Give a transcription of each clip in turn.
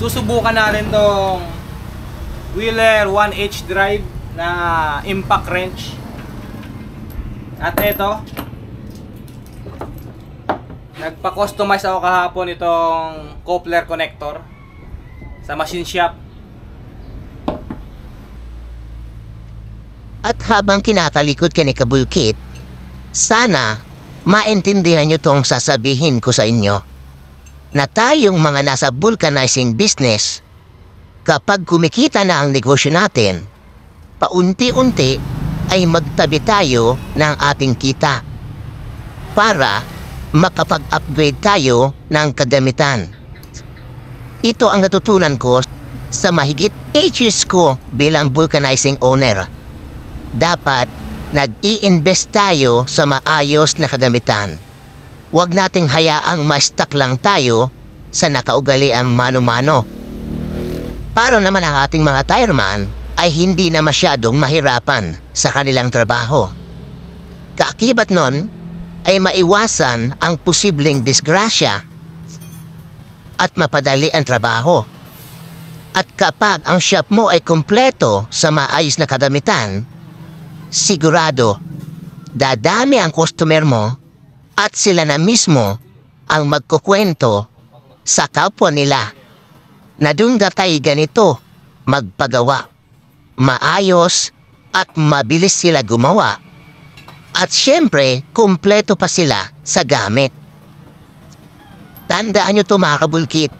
Susubukan natin tong Wheeler 1H drive na impact wrench. At ito, nagpa-customize ako kahapon itong coupler connector sa machine shop. At habang kinatalikod ka ni Kabulkit, sana maintindihan nyo tong sasabihin ko sa inyo na tayong mga nasa vulcanizing business, kapag kumikita na ang negosyo natin, paunti-unti ay magtabi tayo ng ating kita para makapag-upgrade tayo ng kagamitan. Ito ang natutunan ko sa mahigit 8 years ko bilang vulcanizing owner. Dapat nag-i-invest tayo sa maayos na kagamitan. Huwag nating hayaang ma-stuck lang tayo sa nakaugaliang mano-mano. Para naman ang ating mga tireman ay hindi na masyadong mahirapan sa kanilang trabaho. Kaakibat nun ay maiwasan ang posibleng disgrasya at mapadali ang trabaho. At kapag ang shop mo ay kumpleto sa maayos na kagamitan, sigurado, dadami ang customer mo at sila na mismo ang magkukwento sa kapwa nila na doon datay ganito magpagawa. Maayos at mabilis sila gumawa. At syempre, kumpleto pa sila sa gamit. Tandaan nyo ito mga kabulkit.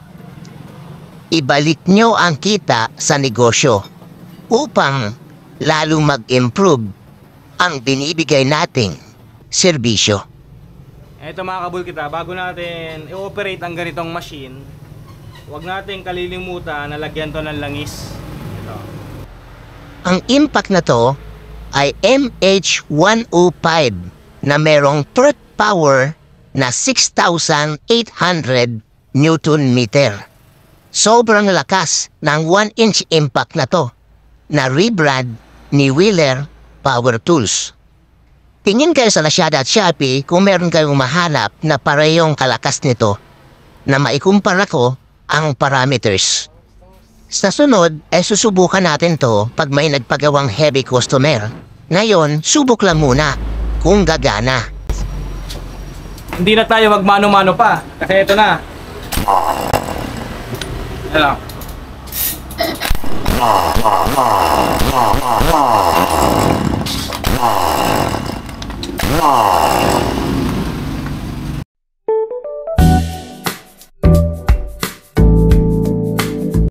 Ibalik nyo ang kita sa negosyo upang lalong mag-improve ang binibigay nating serbisyo. Ito mga kabulkit, bago natin i-operate ang ganitong machine, huwag natin kalilimutan na lagyan to ng langis. Ito. Ang impact na to ay MH105 na merong torque power na 6,800 Newton meter. Sobrang lakas ng 1-inch impact na to na rebrand ni Wheeler Power Tools. Tingin kayo sa Lazada at Shopee kung meron kayong mahanap na parehong kalakas nito na maikumpara ko ang parameters. Sa sunod, susubukan natin to pag may nagpagawang heavy customer. Ngayon, subok lang muna kung gagana. Hindi na tayo magmano-mano pa kasi ito na. Ayan.